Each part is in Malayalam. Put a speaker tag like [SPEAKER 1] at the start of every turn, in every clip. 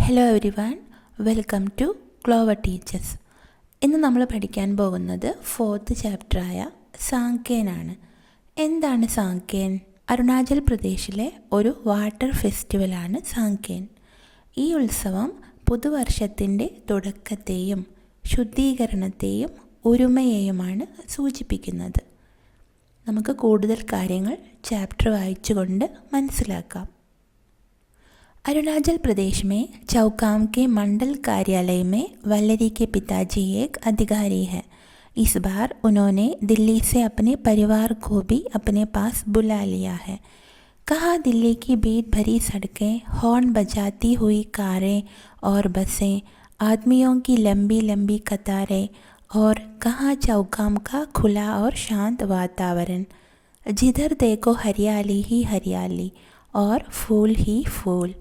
[SPEAKER 1] Hello everyone, welcome to clover teachers. ഇന്ന് നമ്മൾ പഠിക്കാൻ പോകുന്നത് 4th ചാപ്റ്ററായ സാങ്കേനാണ്. എന്താണ് സാങ്കേൻ? അരുണാചൽ പ്രദേശിലെ ഒരു വാട്ടർ ഫെസ്റ്റിവലാണ് സാങ്കേൻ. ഈ ഉത്സവം പുതുവർഷത്തിൻ്റെ തുടക്കത്തെയും ശുദ്ധീകരണത്തെയും ഒരുമയെയുമാണ് സൂചിപ്പിക്കുന്നത്. നമുക്ക് കൂടുതൽ കാര്യങ്ങൾ ചാപ്റ്റർ വായിച്ചുകൊണ്ട് മനസ്സിലാക്കാം. अरुणाचल प्रदेश में चौकाम के मंडल कार्यालय में वल्लरी के पिताजी एक अधिकारी है. इस बार उन्होंने दिल्ली से अपने परिवार को भी अपने पास बुला लिया है. कहा दिल्ली की भीड़ भरी सड़कें, हॉर्न बजाती हुई कारें और बसें, आदमियों की लंबी लंबी कतारें और कहाँ चौकाम का खुला और शांत वातावरण. जिधर देखो हरियाली ही हरियाली और फूल ही फूल.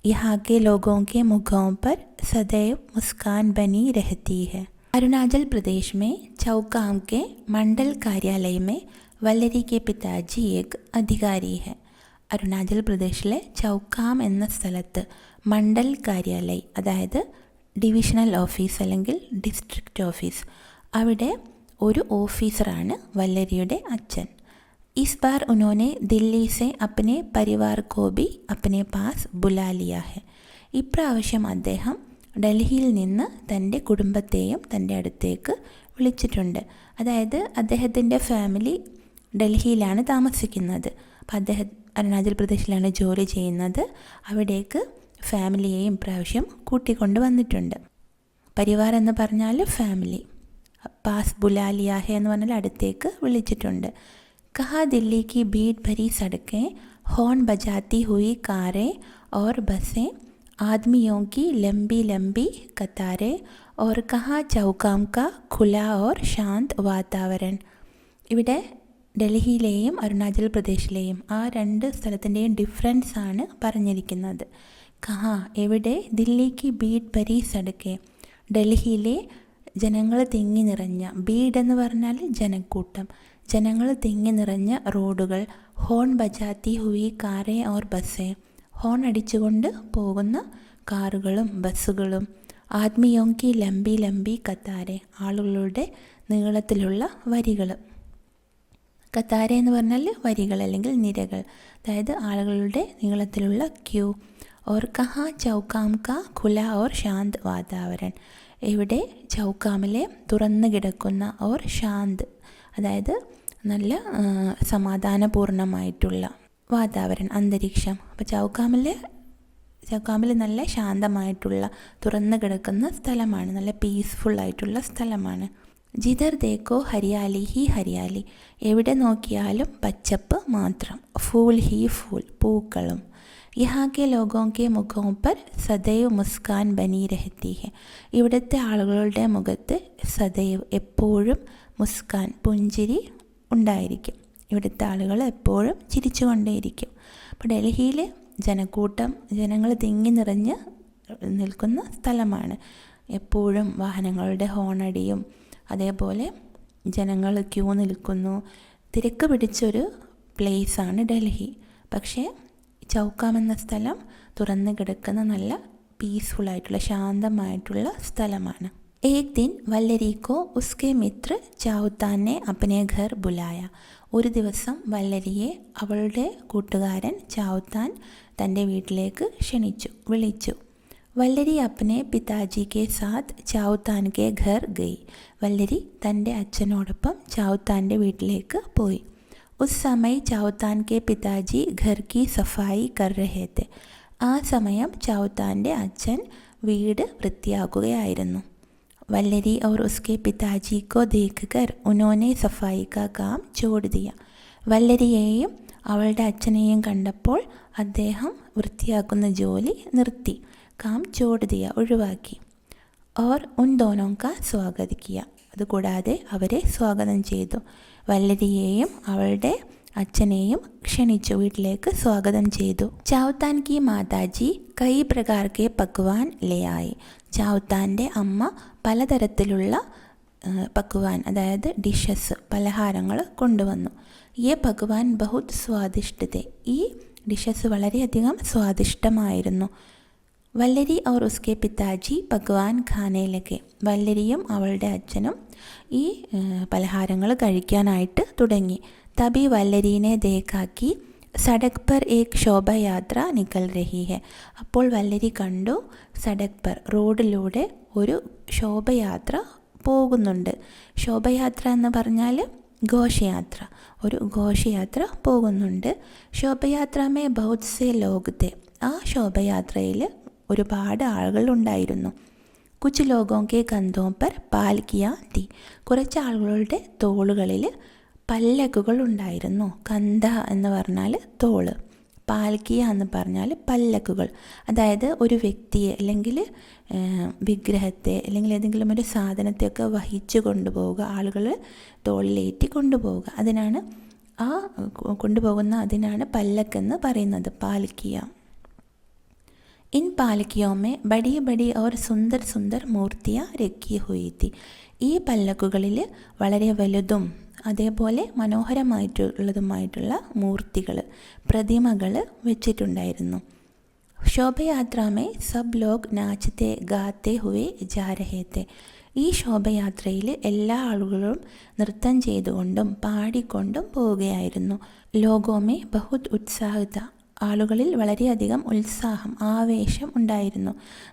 [SPEAKER 1] यहाँ के लोगों के मुखों पर सदैव मुस्कान बनी रहती है. अरुणाचल प्रदेश में चौकाम के मंडल कार्यालय में वल्लरी के पिताजी एक अधिकारी है. അരുണാചൽ പ്രദേശിലെ ചൗക്കാം എന്ന സ്ഥലത്ത് മണ്ഡൽ കാര്യാലയ്, അതായത് ഡിവിഷണൽ ഓഫീസ് അല്ലെങ്കിൽ ഡിസ്ട്രിക്റ്റ് ഓഫീസ്, അവിടെ ഒരു ഓഫീസറാണ് വല്ലരിയുടെ അച്ഛൻ. इस बार उन्होंने दिल्ली से अपने परिवार को भी अपने पास बुला लिया है. ഇപ്രാവശ്യം അദ്ദേഹം ഡൽഹിയിൽ നിന്ന് തൻ്റെ കുടുംബത്തെയും തൻ്റെ അടുത്തേക്ക് വിളിച്ചിട്ടുണ്ട്. അതായത് അദ്ദേഹത്തിൻ്റെ ഫാമിലി ഡൽഹിയിലാണ് താമസിക്കുന്നത്. അപ്പോൾ അദ്ദേഹം അരുണാചൽ പ്രദേശിലാണ് ജോലി ചെയ്യുന്നത്. അവിടേക്ക് ഫാമിലിയെയും ഇപ്രാവശ്യം കൂട്ടിക്കൊണ്ട് വന്നിട്ടുണ്ട്. പരിവാർ എന്ന് പറഞ്ഞാൽ ഫാമിലി, പാസ് ബുലാലിയ ഹെ എന്ന് പറഞ്ഞാൽ അടുത്തേക്ക് വിളിച്ചിട്ടുണ്ട്. कहा दिल्ली की भीड़ भरी सड़कें, हॉर्न बजाती हुई कारें और बसें, आदमियों की लंबी लंबी कतारें और कहाँ चौकाम का खुला और शांत वातावरण. ഇവിടെ ഡൽഹിയിലെയും അരുണാചൽ പ്രദേശിലെയും ആ രണ്ട് സ്ഥലത്തിൻ്റെയും ഡിഫറൻസ് ആണ് പറഞ്ഞിരിക്കുന്നത്. കഹാ എവിടെ, ദില്ലിക്ക് ബീഡ് ഭരി സടക്കെ, ഡൽഹിയിലെ ജനങ്ങൾ തിങ്ങി നിറഞ്ഞ, ബീഡ് എന്ന് പറഞ്ഞാൽ ജനക്കൂട്ടം, ജനങ്ങൾ തിങ്ങി നിറഞ്ഞ റോഡുകൾ, ഹോൺ ബജാത്തി ഹുയി കാറേ ഓർ ബസ്സേ, ഹോൺ അടിച്ചുകൊണ്ട് പോകുന്ന കാറുകളും ബസ്സുകളും, ആദ്മിയോങ്കി ലംബി ലംബി കത്താരെ, ആളുകളുടെ നീളത്തിലുള്ള വരികൾ. കത്താരെ എന്ന് പറഞ്ഞാൽ വരികൾ അല്ലെങ്കിൽ നിരകൾ, അതായത് ആളുകളുടെ നീളത്തിലുള്ള ക്യൂ. ഓർ കഹാ ചൗക്കാം കാ ഖുല ഓർ ശാന്ത് വാതാവരൺ, ഇവിടെ ചൗക്കാമിലെ തുറന്നു കിടക്കുന്ന ഓർ ശാന്ത്, അതായത് നല്ല സമാധാനപൂർണമായിട്ടുള്ള വാതാവരണം, അന്തരീക്ഷം. അപ്പോൾ ചൗക്കാമിൽ നല്ല ശാന്തമായിട്ടുള്ള തുറന്നു കിടക്കുന്ന സ്ഥലമാണ്, നല്ല പീസ്ഫുൾ ആയിട്ടുള്ള സ്ഥലമാണ്. ജിതർ ദേക്കോ ഹരിയാലി ഹി ഹരിയാലി, എവിടെ നോക്കിയാലും പച്ചപ്പ് മാത്രം. ഫൂൽ ഹി ഫൂൽ, പൂക്കളും. യഹാ കെ ലോഗോं के മുഖോं पर സദൈവ് മുസ്കാൻ ബനി രഹത്തി ഹെ, ഇവിടുത്തെ ആളുകളുടെ മുഖത്ത് സദൈവ് എപ്പോഴും മുസ്കാൻ പുഞ്ചിരി ഉണ്ടായിരിക്കും. ഇവിടുത്തെ ആളുകൾ എപ്പോഴും ചിരിച്ചുകൊണ്ടേയിരിക്കും. അപ്പോൾ ഡൽഹിയിൽ ജനങ്ങൾ തിങ്ങി നിറഞ്ഞ് നിൽക്കുന്ന സ്ഥലമാണ്. എപ്പോഴും വാഹനങ്ങളുടെ ഹോണടിയും അതേപോലെ ജനങ്ങൾ ക്യൂ നിൽക്കുന്നു. തിരക്ക് പിടിച്ചൊരു പ്ലേസാണ് ഡൽഹി. പക്ഷേ ചൗക്കാം എന്ന സ്ഥലം തുറന്നു കിടക്കുന്ന നല്ല പീസ്ഫുള്ളായിട്ടുള്ള ശാന്തമായിട്ടുള്ള സ്ഥലമാണ്. एक दिन വല്ലരി को उसके मित्र ചൗത്താൻ ने अपने घर बुलाया. ഒരു ദിവസം വല്ലരിയെ അവളുടെ കൂട്ടുകാരൻ ചൗത്താൻ തൻ്റെ വീട്ടിലേക്ക് വിളിച്ചു. വല്ലരി अपने पिताजी के साथ ചൗത്താൻ के घर गई. വല്ലരി തൻ്റെ അച്ഛനോടൊപ്പം ചൗത്താൻ്റെ വീട്ടിലേക്ക് പോയി. उस समय ചൗത്താൻ के पिताजी घर की सफाई कर रहे थे. ആ സമയം ചൗത്താൻ്റെ അച്ഛൻ വീട് വൃത്തിയാക്കുകയായിരുന്നു. वल्लरी और उसके पिताजी को देखकर उन्होंने सफाई का काम छोड़ दिया. വല്ലരിയെയും അവളുടെ അച്ഛനെയും കണ്ടപ്പോൾ അദ്ദേഹം വൃത്തിയാക്കുന്ന ജോലി നിർത്തി. കാം ചോട് ദിയ, ഒഴിവാക്കി. और उन दोनों का स्वागत किया, അതുകൂടാതെ അവരെ സ്വാഗതം ചെയ്തു. വല്ലരിയെയും അവളുടെ അച്ഛനെയും ക്ഷണിച്ചു, വീട്ടിലേക്ക് സ്വാഗതം ചെയ്തു. ചൗത്താൻ കി മാതാജി കൈ പ്രകാർ കെ പക്വാൻ ലേ ആയി. ചൗത്താൻ്റെ അമ്മ പലതരത്തിലുള്ള പക്വാൻ, അതായത് ഡിഷസ്, പലഹാരങ്ങൾ കൊണ്ടുവന്നു. യേ പക്വാൻ ബഹുത് സ്വാദിഷ്ടത്തെ, ഈ ഡിഷസ് വളരെയധികം സ്വാദിഷ്ടമായിരുന്നു. വല്ലരി और उसके पिताजी പക്വാൻ ഖാനെ ലഗെ. വല്ലരിയും അവളുടെ അച്ഛനും ഈ പലഹാരങ്ങൾ കഴിക്കാനായിട്ട് തുടങ്ങി. തബി വല്ലരീനെ ദേഖാക്കി സഡക് പർ ഏക് ശോഭയാത്ര നിക്കൽ രഹി ഹെ. അപ്പോൾ വല്ലരി കണ്ടു സഡക് പർ റോഡിലൂടെ ഒരു ശോഭയാത്ര പോകുന്നുണ്ട്. ശോഭയാത്ര എന്ന് പറഞ്ഞാൽ ഘോഷയാത്ര, ഒരു ഘോഷയാത്ര പോകുന്നുണ്ട്. ശോഭയാത്ര മേ ബഹുത് സേ ലോഗ് തേ. ആ ശോഭയാത്രയിൽ ഒരുപാട് ആളുകളുണ്ടായിരുന്നു. കുച്ച് ലോഗോं के कंधों पर पालकियां थी. കുറച്ച് ആളുകളുടെ തോളുകളിൽ പല്ലക്കുകൾ ഉണ്ടായിരുന്നു. കന്ധ എന്ന് പറഞ്ഞാൽ തോള്, പാൽക്കിയ എന്ന് പറഞ്ഞാൽ പല്ലക്കുകൾ. അതായത് ഒരു വ്യക്തിയെ അല്ലെങ്കിൽ വിഗ്രഹത്തെ അല്ലെങ്കിൽ ഏതെങ്കിലും ഒരു സാധനത്തെയൊക്കെ വഹിച്ചു കൊണ്ടുപോവുക, ആളുകൾ തോളിലേറ്റി കൊണ്ടുപോവുക. അതിനാണ് അതിനാണ് പല്ലക്കെന്ന് പറയുന്നത്, പാൽക്കിയ. इन पालकियों में बड़ी बड़ी और सुंदर सुंदर മൂർത്തിയാ രഖി ഹുയി തി. ഈ പല്ലക്കുകളിൽ വളരെ വലുതും അതേപോലെ മനോഹരമായിട്ടുള്ളതുമായിട്ടുള്ള മൂർത്തികൾ, പ്രതിമകൾ വെച്ചിട്ടുണ്ടായിരുന്നു. ശോഭയാത്രാമേ സബ് ലോഗ് നാച്ചത്തെ ഗാത്തെ ഹുവേ ജാ രഹേ തെ. ഈ ശോഭയാത്രയിൽ എല്ലാ ആളുകളും നൃത്തം ചെയ്തുകൊണ്ടും പാടിക്കൊണ്ടും പോവുകയായിരുന്നു. ലോകോമേ ബഹുത് ഉത്സാഹിത. ആളുകളിൽ വളരെയധികം ഉത്സാഹം, ആവേശം ഉണ്ടായിരുന്നു.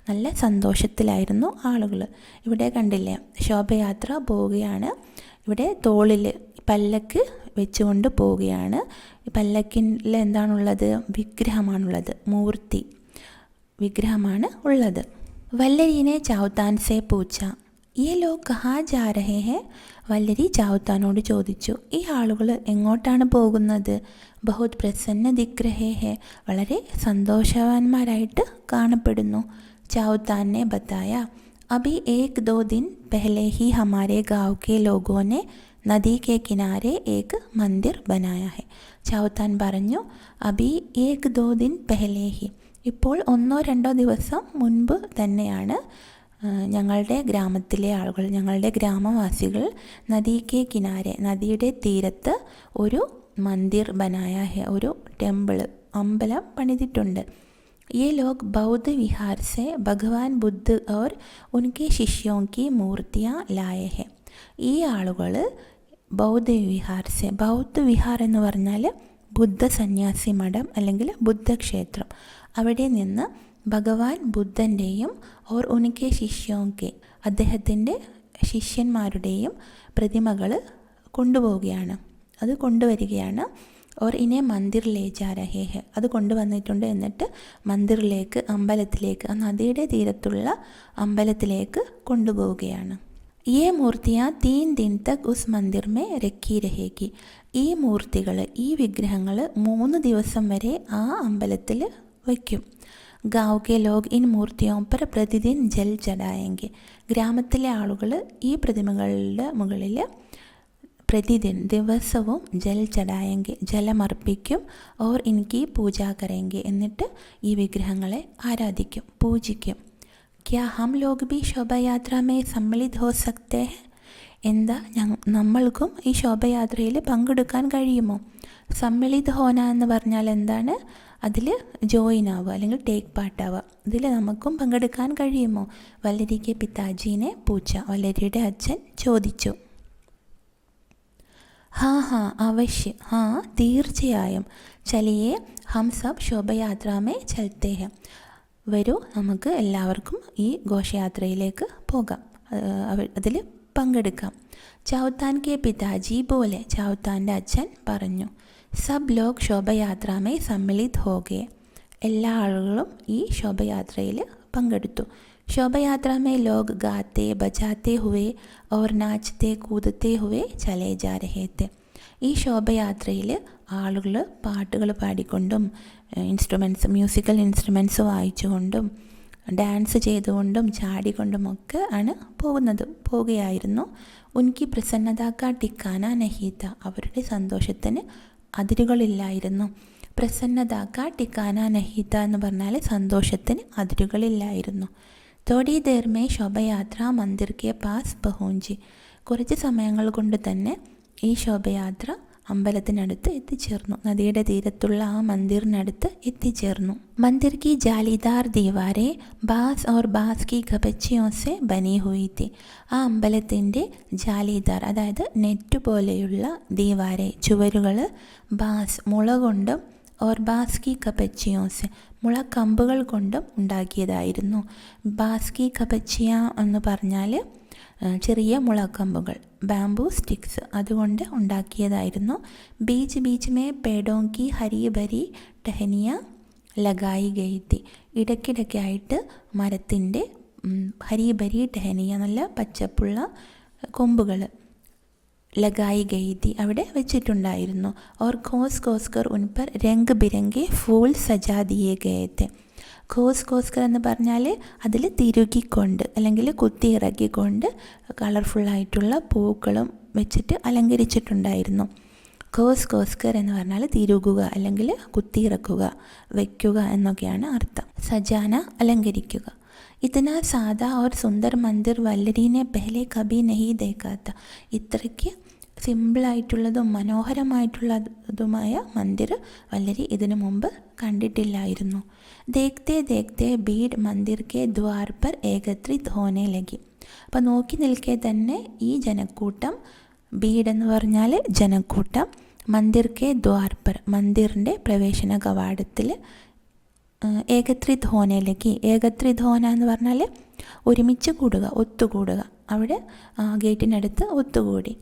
[SPEAKER 1] നല്ല സന്തോഷത്തിലായിരുന്നു ആളുകൾ. ഇവിടെ കണ്ടില്ലേ, ശോഭയാത്ര പോവുകയാണ്. ഇവിടെ തോളിൽ പല്ലക്ക് വെച്ചുകൊണ്ട് പോവുകയാണ്. പല്ലക്കിൽ എന്താണുള്ളത്? വിഗ്രഹമാണുള്ളത്, മൂർത്തി വിഗ്രഹമാണ് ഉള്ളത്. വല്ലരീനെ ചാവുത്താൻ സേ പൂച്ച ഈ ലോഗ് കഹാ ജാ രഹേ ഹെ. വല്ലരി ചാവുത്താനോട് ചോദിച്ചു, ഈ ആളുകൾ എങ്ങോട്ടാണ് പോകുന്നത്? ബഹുത് പ്രസന്ന ദിഖ് രഹേ ഹെ. വളരെ സന്തോഷവാന്മാരായിട്ട് കാണപ്പെടുന്നു. ചാവുത്താനെ ബത്തായ അഭി ഏക് ദോ ദിൻ പെഹ്ലെ ഹി ഹമാരെ ഗാവ് കെ ലോഗോ നെ നദി കെ കിനാരെ ഏക് മന്ദിർ ബനായ ഹെ. ചാവുത്താൻ പറഞ്ഞു, അഭി ഏക് ദോ ദിൻ പെഹ്ലെ ഹി. ഇപ്പോൾ 1-2 ദിവസം മുൻപ് തന്നെയാണ് ഞങ്ങളുടെ ഗ്രാമത്തിലെ ആളുകൾ, ഞങ്ങളുടെ ഗ്രാമവാസികൾ നദി കെ കിനാരെ, നദിയുടെ തീരത്ത് ഒരു മന്ദിർ ബനായ ഹെ, ഒരു ടെമ്പിൾ, അമ്പലം പണിതിട്ടുണ്ട്. ये लोग बौद्ध विहार से भगवान बुद्ध और उनके शिष्यों की मूर्तियाँ लाए हैं. ഈ ആളുകൾ ബൗദ്ധ വിഹാർസെ, ബൗദ്ധ വിഹാർ എന്ന് പറഞ്ഞാൽ ബുദ്ധ സന്യാസി മഠം അല്ലെങ്കിൽ ബുദ്ധക്ഷേത്രം, അവിടെ നിന്ന് ഭഗവാൻ ബുദ്ധൻ്റെയും ഓർ ഉനക്കെ ശിഷ്യോക്കെ, അദ്ദേഹത്തിൻ്റെ ശിഷ്യന്മാരുടെയും പ്രതിമകൾ കൊണ്ടുപോവുകയാണ്, അത് കൊണ്ടുവരികയാണ്. ഓർ ഇനെ മന്ദിർ ലേ ജാ രഹേ ഹെ. അത് കൊണ്ടുവന്നിട്ടുണ്ട്. എന്നിട്ട് മന്ദിറിലേക്ക്, അമ്പലത്തിലേക്ക്, ആ നദിയുടെ തീരത്തുള്ള അമ്പലത്തിലേക്ക് കൊണ്ടുപോവുകയാണ്. ഈ മൂർത്തിയാ 3 ദിൻ തക് ഉസ് മന്ദിർ മേ രഖി രഹേഗി. ഈ മൂർത്തികൾ, ഈ വിഗ്രഹങ്ങൾ 3 ദിവസം വരെ ആ അമ്പലത്തിൽ വയ്ക്കും. ഗാവ് കെ ലോഗ് ഇൻ മൂർത്തിയോ പർ പ്രതിദിൻ ജൽ ചടായെങ്കിൽ. ഗ്രാമത്തിലെ ആളുകൾ ഈ പ്രതിമകളുടെ മുകളിൽ പ്രതിദിൻ, ദിവസവും ജൽ ചടായെങ്കിൽ, ജലമർപ്പിക്കും. ഓർ ഇൻകി പൂജ കരയെങ്കിൽ, എന്നിട്ട് ഈ വിഗ്രഹങ്ങളെ ആരാധിക്കും, പൂജിക്കും. ക്യാ ഹം ലോഗ് ഭി ശോഭയാത്ര മേ സമ്മിലിത് ഹോ സക്തേ ഹെ. എന്താ നമ്മൾക്കും ഈ ശോഭയാത്രയിൽ പങ്കെടുക്കാൻ കഴിയുമോ? സമ്മിലിത് ഹോന എന്ന് പറഞ്ഞാൽ എന്താണ്? അതിൽ ജോയിൻ ആവുക അല്ലെങ്കിൽ ടേക്ക് പാർട്ട് ആവുക. ഇതിൽ നമുക്കും പങ്കെടുക്കാൻ കഴിയുമോ? വല്ലരിക്ക് പിതാജീനെ പൂച്ച, വല്ലരിയുടെ അച്ഛൻ ചോദിച്ചു. ഹാ അവശ്യ, തീർച്ചയായും. ചലിയെ ഹം സബ് ശോഭയാത്രാമേ ചലത്തെ ഹെ. വരൂ, നമുക്ക് എല്ലാവർക്കും ഈ ഘോഷയാത്രയിലേക്ക് പോകാം, അതിൽ പങ്കെടുക്കാം. ചാവുത്താൻ കെ പിതാജി പോലെ, ചാവുത്താൻ്റെ അച്ഛൻ പറഞ്ഞു. സബ് ലോഗ് ശോഭയാത്രാമേ സമ്മിലിത് ഹോഗെ. എല്ലാ ആളുകളും ഈ ശോഭയാത്രയിൽ പങ്കെടുത്തു. शोभायात्रा में लोग गाते बजाते हुए और नाचते कूदते हुए चले जा रहे थे. ഈ ശോഭയാത്രയിൽ ആളുകൾ പാട്ടുകൾ പാടിക്കൊണ്ടും മ്യൂസിക്കൽ ഇൻസ്ട്രുമെൻറ്റ്സ് വായിച്ചുകൊണ്ടും ഡാൻസ് ചെയ്തുകൊണ്ടും ചാടിക്കൊണ്ടുമൊക്കെ ആണ് പോവുകയായിരുന്നു. ഉൻകി പ്രസന്നതാക്ക ടിക്കാന നഹീത. അവരുടെ സന്തോഷത്തിന് അതിരുകളില്ലായിരുന്നു. പ്രസന്നതാക്ക ടിക്കാന നഹീത എന്ന് പറഞ്ഞാൽ സന്തോഷത്തിന് അതിരുകളില്ലായിരുന്നു. തോടി ദേർ മേ ശോഭയാത്ര മന്ദിർ കെ പാസ് പഹൂഞ്ചി. കുറച്ച് സമയങ്ങൾ കൊണ്ട് തന്നെ ഈ ശോഭയാത്ര അമ്പലത്തിനടുത്ത് എത്തിച്ചേർന്നു. നദിയുടെ തീരത്തുള്ള ആ മന്ദിറിനടുത്ത് എത്തിച്ചേർന്നു. मंदिर की जालीदार दीवारें बांस और बांस की गपच्चियों से बनी हुई थी. ആ അമ്പലത്തിൻ്റെ ജാലിദാർ, അതായത് നെറ്റ് പോലെയുള്ള ദീവാരെ, ചുവരുകൾ, ബാസ് മുള കൊണ്ടും ഓർ ബാസ് കി കപച്ചിയോസ് മുളക്കമ്പുകൾ കൊണ്ടും ഉണ്ടാക്കിയതായിരുന്നു. ബാസ് കി കപച്ചിയ എന്ന് പറഞ്ഞാൽ ചെറിയ മുളക്കമ്പുകൾ, ബാംബൂ സ്റ്റിക്സ്, അതുകൊണ്ട് ഉണ്ടാക്കിയതായിരുന്നു. ബീച്ച് ബീച്ച് മേ പേടോं की हरी भरी टहनियाँ ലഗായി ഗൈത്തി. ഇടയ്ക്കിടയ്ക്കായിട്ട് മരത്തിൻ്റെ ഹരിബരി ടഹനിയ, നല്ല പച്ചപ്പുള്ള കൊമ്പുകൾ, ലഗായി ഗൈത്തി, അവിടെ വെച്ചിട്ടുണ്ടായിരുന്നു. Or ഖോസ് ഖോസ്കർ ഉൻപർ Rang ബിരംഗെ fool സജാ ദിയേ ഗയത്തെ. ഖോസ് ഖോസ്കർ എന്ന് പറഞ്ഞാൽ അതിൽ തിരുകിക്കൊണ്ട് അല്ലെങ്കിൽ കുത്തി ഇറക്കിക്കൊണ്ട് കളർഫുള്ളായിട്ടുള്ള പൂക്കളും വെച്ചിട്ട് അലങ്കരിച്ചിട്ടുണ്ടായിരുന്നു. ഖോസ് ഖോസ്കർ എന്ന് പറഞ്ഞാൽ തിരുകുക അല്ലെങ്കിൽ കുത്തിയിറക്കുക, വയ്ക്കുക എന്നൊക്കെയാണ് അർത്ഥം. സജാന അലങ്കരിക്കുക. ഇത്തന സാദാ ഓർ സുന്ദർ മന്ദിർ വല്ലരീനെ പെഹലെ കബി നഹി ദേഖാത്ത. ഇത്രയ്ക്ക് സിമ്പിളായിട്ടുള്ളതും മനോഹരമായിട്ടുള്ളതുമായ മന്ദിർ വല്ലരി ഇതിനു മുമ്പ് കണ്ടിട്ടില്ലായിരുന്നു. ദേഖ്തേ ദേഖ്തേ ഭീഡ് മന്ദിർ കെ ദ്വാർ പർ ഏകത്രിത് ഹോനെ ലഗി. അപ്പോൾ നോക്കി നിൽക്കെ തന്നെ ഈ ജനക്കൂട്ടം, ഭീഡ് എന്ന് പറഞ്ഞാൽ ജനക്കൂട്ടം, മന്ദിർ കെ ദ്വാർ പർ മന്ദിറിൻ്റെ പ്രവേശന കവാടത്തിൽ, ഏകത്രിത് ഹോനയിലേക്ക്, ഏകത്രിത് ഹോന എന്ന് പറഞ്ഞാൽ ഒരുമിച്ച് കൂടുക, ഒത്തുകൂടുക, അവിടെ ഗേറ്റിനടുത്ത് ഒത്തുകൂടി.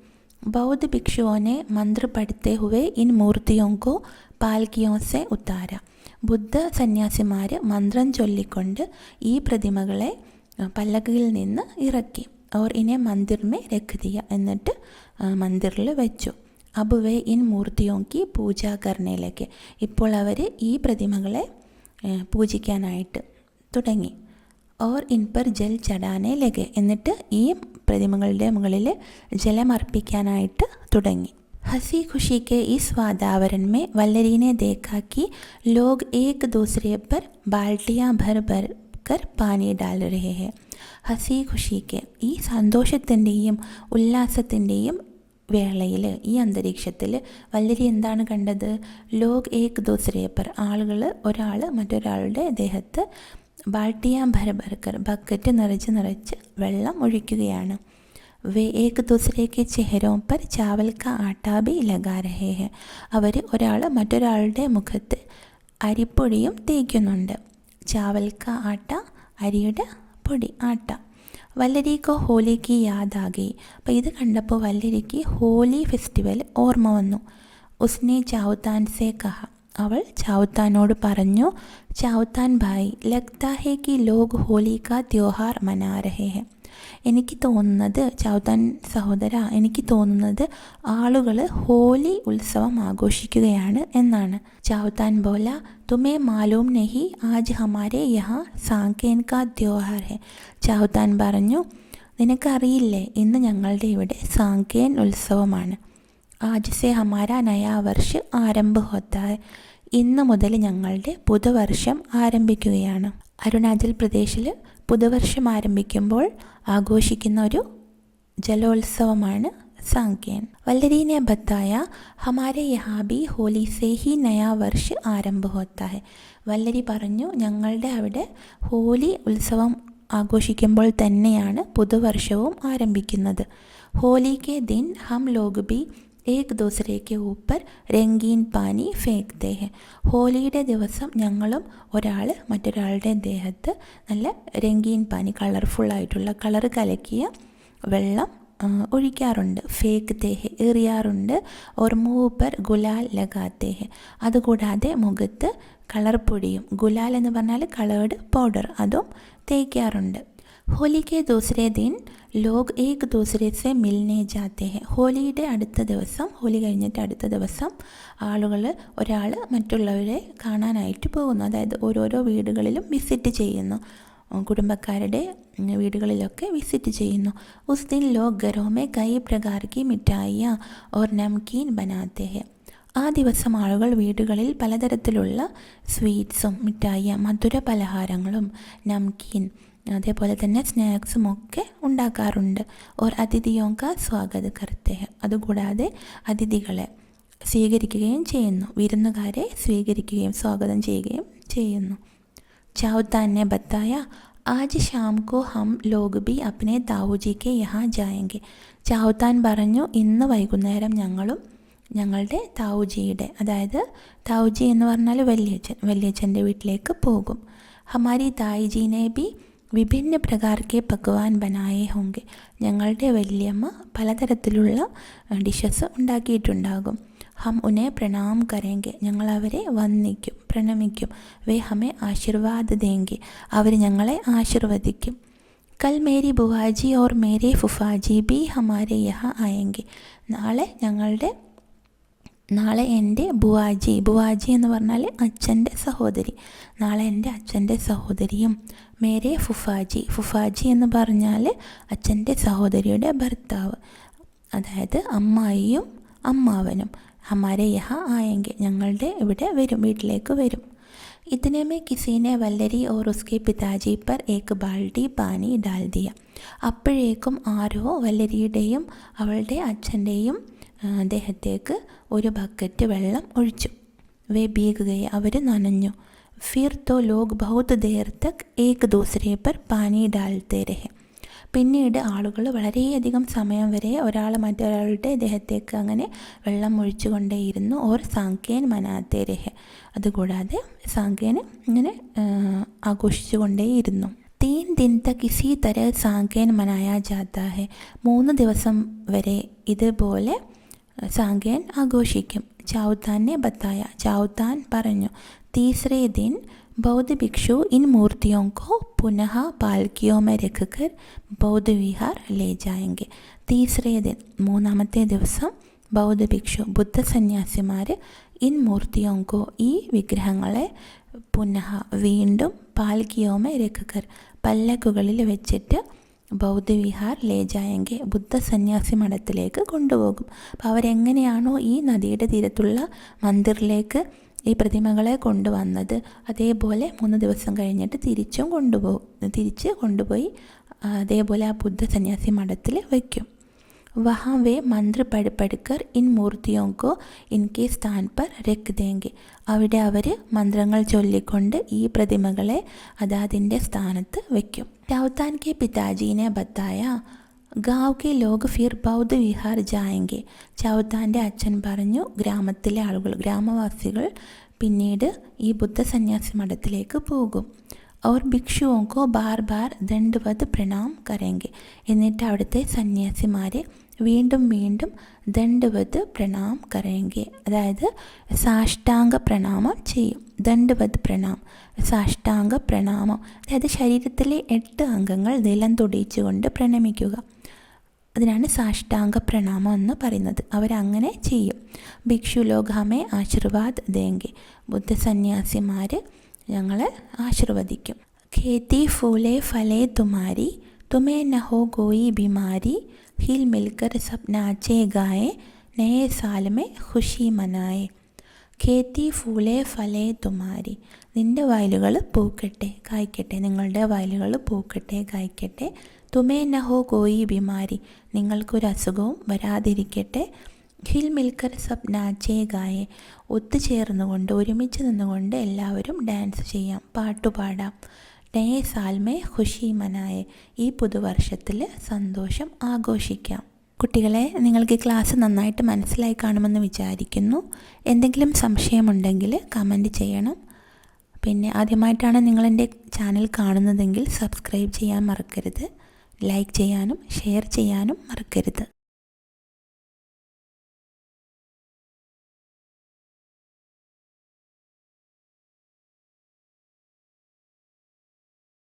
[SPEAKER 1] ബൗദ്ധ ഭിക്ഷുവോനെ മന്ദിർ പഠിത്തേ ഹുവേ ഇൻ മൂർത്തിയോങ്കോ പാൽക്കിയോസെ ഉത്താര. ബുദ്ധ സന്യാസിമാർ മന്ത്രം ചൊല്ലിക്കൊണ്ട് ഈ പ്രതിമകളെ പല്ലക്കിൽ നിന്ന് ഇറക്കി. ഓർ ഇനെ മന്ദിർ മേ രഖ് ദിയ, എന്നിട്ട് മന്ദിറിൽ വെച്ചു. അബ് വേ ഇൻ മൂർത്തിയോങ്കി പൂജ കർണയിലേക്ക്. ഇപ്പോൾ അവർ ഈ പ്രതിമകളെ പൂജിക്കാനായിട്ട് തുടങ്ങി. ഓർ ഇൻ പർ ജൽ ചടാനെ ലഗെ, എന്നിട്ട് ഈ പ്രതിമകളുടെ മുകളിൽ ജലമർപ്പിക്കാനായിട്ട് തുടങ്ങി. हंसी खुशी के इस वातावरण में वल्लरी ने देखा कि लोग एक दूसरे पर बाल्टियां भर भर कर पानी डाल रहे हैं. ഹസി ഖുഷിക്ക്, ഈ സന്തോഷത്തിൻ്റെയും ഉല്ലാസത്തിൻ്റെയും വേളയിൽ, ഈ അന്തരീക്ഷത്തിൽ വല്ലരി എന്താണ് കണ്ടത്? ലോക് ഏക് ദൂസരെ പർ, ആളുകൾ ഒരാൾ മറ്റൊരാളുടെ ദേഹത്ത് ബാൾട്ടിയാ ഭര ഭർക്കർ, ബക്കറ്റ് നിറച്ച് വെള്ളം ഒഴിക്കുകയാണ്. വേ ഏക് ദൂസരേക്ക് ചെഹരോ പർ ചാവൽ കാ ആട്ടാ ബി ലഗാ രഹേ ഹെ. അവർ ഒരാൾ മറ്റൊരാളുടെ മുഖത്ത് അരിപ്പൊടിയും തേക്കുന്നുണ്ട്. ചാവൽ കാ ആട്ട, അരിയുടെ പൊടി, ആട്ട. വല്ലരിക്കോ ഹോലിക്ക് യാദാകി. അപ്പോൾ ഇത് കണ്ടപ്പോൾ വല്ലരിക്ക് ഹോലി ഫെസ്റ്റിവൽ ഓർമ്മ വന്നു. ഉസ്നെ ചാവുത്താൻ സേ കഹ, അവൾ ചാവുത്താനോട് പറഞ്ഞു, ചാവുത്താൻ ഭായ് ലഗ്താ ഹേ കി ലോഗ് ഹോലി കാ ത്യോഹാർ മനാ രഹേ ഹെ. എനിക്ക് തോന്നുന്നത്, ചാവുത്താൻ സഹോദര, എനിക്ക് തോന്നുന്നത് ആളുകൾ ഹോലി ഉത്സവം ആഘോഷിക്കുകയാണ് എന്നാണ്. ചാവുത്താൻ ബോല, തുമേ മാലൂം നഹി ആജ് ഹമാരെ യഹാ സാങ്കേൻ കാ ത്യോഹാർ ഹെ. ചാവുത്താൻ പറഞ്ഞു, നിനക്കറിയില്ലേ, ഇന്ന് ഞങ്ങളുടെ ഇവിടെ സാങ്കേൻ ഉത്സവമാണ്. ആജ് സെ ഹമാര നയാ വർഷ് ആരംഭ ഹോത്താ ഹെ. ഇന്ന് മുതൽ ഞങ്ങളുടെ പുതുവർഷം ആരംഭിക്കുകയാണ്. അരുണാചൽ പ്രദേശിൽ പുതുവർഷം ആരംഭിക്കുമ്പോൾ ആഘോഷിക്കുന്ന ഒരു ജലോത്സവമാണ് സാങ്കേൻ. വല്ലരീനെ ബത്തായ ഹമാരെ യഹാ ബി ഹോലി സേ ഹി നയാ വർഷ് ആരംഭ ഹോത്താ ഹെ. വല്ലരി പറഞ്ഞു, ഞങ്ങളുടെ അവിടെ ഹോലി ഉത്സവം ആഘോഷിക്കുമ്പോൾ തന്നെയാണ് പുതുവർഷവും ആരംഭിക്കുന്നത്. ഹോലി കെ ദിൻ ഹം ലോഗ് ബി ഏക് ദൂസരേക്ക് ഊപ്പർ രംഗീൻ പാനി ഫേക്തേ ഹെ. ഹോലിയുടെ ദിവസം ഞങ്ങളും ഒരാൾ മറ്റൊരാളുടെ ദേഹത്ത് നല്ല രംഗീൻ പാനി, കളർഫുള്ളായിട്ടുള്ള കളർ കലക്കിയ വെള്ളം ഒഴിക്കാറുണ്ട്. ഫേക്തേ ഹെ, എറിയാറുണ്ട്. ഓർ മുഹ് പർ ഗുലാൽ ലഗാത്തേ ഹെ. അതുകൂടാതെ മുഖത്ത് കളർ പൊടിയും, ഗുലാൽ എന്ന് പറഞ്ഞാൽ കളേർഡ് പൗഡർ, അതും തേക്കാറുണ്ട്. ഹോലി കെ ദൂസരേ ദിൻ ലോഗ് ഏക് ദൂസരെ സെ മിൽനെ ജാത്തെ ഹെ. ഹോലിയുടെ അടുത്ത ദിവസം, ഹോലി കഴിഞ്ഞിട്ട് അടുത്ത ദിവസം ആളുകൾ, ഒരാൾ മറ്റുള്ളവരെ കാണാനായിട്ട് പോകുന്നു. അതായത് ഓരോരോ വീടുകളിലും വിസിറ്റ് ചെയ്യുന്നു, കുടുംബക്കാരുടെ വീടുകളിലൊക്കെ വിസിറ്റ് ചെയ്യുന്നു. ഉസ് ദിൻ ലോഗ് ഘരോं में कई प्रकार की मिठाइयाँ और नमकीन बनाते हैं. ആ ദിവസം ആളുകൾ വീടുകളിൽ പലതരത്തിലുള്ള സ്വീറ്റ്സും മിഠായി, മധുര പലഹാരങ്ങളും, നംകീൻ, അതേപോലെ തന്നെ സ്നാക്സും ഒക്കെ ഉണ്ടാക്കാറുണ്ട്. ഓർ അതിഥിയോങ്ക സ്വാഗത കർത്തേ. അതുകൂടാതെ അതിഥികളെ സ്വീകരിക്കുകയും ചെയ്യുന്നു, വിരുന്നുകാരെ സ്വീകരിക്കുകയും സ്വാഗതം ചെയ്യുകയും ചെയ്യുന്നു. ചൗതാൻ ने बताया आज शाम को हम लोग भी अपने ताऊजी के यहाँ जाएंगे. ചൗതാൻ പറഞ്ഞു, ഇന്ന് വൈകുന്നേരം ഞങ്ങളും ഞങ്ങളുടെ താऊജിയുടെ, അതായത് താऊजी എന്ന് പറഞ്ഞാൽ വല്യച്ഛൻ്റെ വീട്ടിലേക്ക് പോകും. ഹമാരി തായിജീനെ ബി വിഭിന്ന പ്രകാർ കെ പക്വാൻ ബനായേ ഹോങ്കെ. ഞങ്ങളുടെ വല്യമ്മ പലതരത്തിലുള്ള ഡിഷസ് ഉണ്ടാക്കിയിട്ടുണ്ടാകും. ഹം ഉനെ പ്രണാം കരേങ്കെ. ഞങ്ങൾ അവരെ വന്ദിക്കും, പ്രണമിക്കും. വേ ഹമേ ആശീർവാദ് ദേങ്കെ. അവർ ഞങ്ങളെ ആശീർവദിക്കും. കൽ മേരി ബുവാജി ഓർ മേരെ ഫുഫാജി ബി ഹമാരെ യഹാ ആയെങ്കെ. നാളെ എൻ്റെ ബുവാജി എന്ന് പറഞ്ഞാൽ അച്ഛൻ്റെ സഹോദരി, നാളെ എൻ്റെ അച്ഛൻ്റെ സഹോദരിയും മേരെ ഫുഫാജി എന്ന് പറഞ്ഞാൽ അച്ഛൻ്റെ സഹോദരിയുടെ ഭർത്താവ്, അതായത് അമ്മായിയും അമ്മാവനും ഹമാരെ യഹ ആയെങ്കിൽ ഞങ്ങളുടെ ഇവിടെ വരും, വീട്ടിലേക്ക് വരും. इतने में किसी ने वल्लरी और उसके पिताजी पर एक बाल्टी पानी डाल दिया. അപ്പോഴേക്കും ആരോ വല്ലരിയുടെയും അവളുടെ അച്ഛൻ്റെയും ദേഹത്തേക്ക് ഒരു ബക്കറ്റ് വെള്ളം ഒഴിച്ചു. വേ ഭീഗുകയെ, അവർ നനഞ്ഞു. ഫിർ തോ ലോഗ് ബഹുത് ദേർ തക് ഏക് ദൂസരെ പർ പാനി ഡാൽത്തെ രഹെ. പിന്നീട് ആളുകൾ വളരെയധികം സമയം വരെ ഒരാൾ മറ്റൊരാളുടെ ദേഹത്തേക്ക് അങ്ങനെ വെള്ളം ഒഴിച്ചു കൊണ്ടേയിരുന്നു. ഓർ സാങ്കേൻ മനാത്തെ രഹെ. അതുകൂടാതെ സാങ്കേന് ഇങ്ങനെ ആഘോഷിച്ചു കൊണ്ടേയിരുന്നു. 3 दिन तक इसी तरह സാങ്കേൻ മനായ ജാത്ത ഹെ. 3 ദിവസം വരെ ഇതുപോലെ സാങ്കേൻ ആഘോഷിക്കും. ചൗതാനെ ബത്തായ. ചൗതാൻ പറഞ്ഞു, तीसरे दिन बौद्ध भिक्षु इन मूर्तियों को पुनः पालकियों में रखकर बौद्ध विहार ले जाएंगे. तीसरे दिन, മൂന്നാമത്തെ ദിവസം, ബൗദ്ധ ഭിക്ഷു ബുദ്ധ സന്യാസിമാർ ഇൻ മൂർത്തിയോങ്കോ ഈ വിഗ്രഹങ്ങളെ പുനഃ വീണ്ടും പാൽക്കിയോമെ രഖക്കർ പല്ലക്കുകളിൽ വെച്ചിട്ട് ബൗദ്ധ വിഹാർ ലേ ജായെങ്കിൽ ബുദ്ധ സന്യാസി മഠത്തിലേക്ക് കൊണ്ടുപോകും. അപ്പോൾ അവരെങ്ങനെയാണോ ഈ നദിയുടെ തീരത്തുള്ള മന്ദിറിലേക്ക് ഈ പ്രതിമകളെ കൊണ്ടുവന്നത്, അതേപോലെ 3 ദിവസം കഴിഞ്ഞിട്ട് തിരിച്ച് കൊണ്ടുപോയി അതേപോലെ ആ ബുദ്ധ സന്യാസി മഠത്തിൽ വയ്ക്കും. വഹാ വേ മന്ത്ര പഠിക്കർ ഇൻ മൂർത്തിയോങ്കോ ഇൻകെ സ്ഥാൻ പർ രഖ് ദേങ്കെ. അവിടെ അവർ മന്ത്രങ്ങൾ ചൊല്ലിക്കൊണ്ട് ഈ പ്രതിമകളെ അതാതിൻ്റെ സ്ഥാനത്ത് വയ്ക്കും. ചൗതാൻ കെ പിതാജീനെ ബത്തായ ഗാവ് കെ ലോഗ് ഫിർ ബൗദ്ധ വിഹാർ ജായെങ്കെ. ചൗതാൻ്റെ അച്ഛൻ പറഞ്ഞു, ഗ്രാമത്തിലെ ആളുകൾ, ഗ്രാമവാസികൾ പിന്നീട് ഈ ബുദ്ധ സന്യാസി മഠത്തിലേക്ക് പോകും. और भिक्षुओं को बार बार दंडवत പ്രണാം കരേങ്കെ. എന്നിട്ട് അവിടുത്തെ സന്യാസിമാരെ വീണ്ടും വീണ്ടും ദണ്ഡവത് പ്രണാം കരേങ്കെ, അതായത് സാഷ്ടാംഗ പ്രണാമം ചെയ്യും. ദണ്ഡവത് പ്രണാം, സാഷ്ടാംഗ പ്രണാമം, അതായത് ശരീരത്തിലെ 8 അംഗങ്ങൾ നിലം തൊടിയിച്ചുകൊണ്ട് പ്രണമിക്കുക. അതിനാണ് സാഷ്ടാംഗ പ്രണാമം എന്ന് പറയുന്നത്. അവരങ്ങനെ ചെയ്യും. ഭിക്ഷു ലോഗ് ഹമേ ആശീർവാദ് ദേങ്കെ. ബുദ്ധ സന്യാസിമാർ ഞങ്ങളെ ആശീർവദിക്കും. ഖേത്തി ഫൂലെ ഫലേ തുമാരി തുമേ നഹോ ഗോയി ബിമാരി ഹിൽ മിൽക്കർ സബ് നാച്ചേ ഗായേ നയേ സാൽ മേ ഖുഷി മനായേ. ഖേത്തി ഫൂലെ ഫലേ തുമാരി. നിൻ്റെ വയലുകൾ പൂക്കട്ടെ കായ്ക്കട്ടെ, നിങ്ങളുടെ വയലുകൾ പൂക്കട്ടെ കായ്ക്കട്ടെ. തുമേ നഹോ ഗോയി ബിമാരി, നിങ്ങൾക്കൊരു അസുഖവും വരാതിരിക്കട്ടെ. ഹിൽ മിൽക്കർ സബ് നാച്ചേ ഗായേ, ഒത്തുചേർന്നുകൊണ്ട് ഒരുമിച്ച് നിന്നുകൊണ്ട് എല്ലാവരും ഡാൻസ് ചെയ്യാം, പാട്ടുപാടാം. നയേ സാൽ മേ ഖുഷി മനായേ, ഈ പുതുവർഷത്തിൽ സന്തോഷം ആഘോഷിക്കാം. കുട്ടികളെ, നിങ്ങൾക്ക് ക്ലാസ് നന്നായിട്ട് മനസ്സിലായി കാണുമെന്ന് വിചാരിക്കുന്നു. എന്തെങ്കിലും സംശയമുണ്ടെങ്കിൽ കമൻറ്റ് ചെയ്യണം. പിന്നെ ആദ്യമായിട്ടാണ് നിങ്ങളെൻ്റെ ചാനൽ കാണുന്നതെങ്കിൽ സബ്സ്ക്രൈബ് ചെയ്യാൻ മറക്കരുത്. ലൈക്ക് ചെയ്യാനും ഷെയർ ചെയ്യാനും മറക്കരുത്.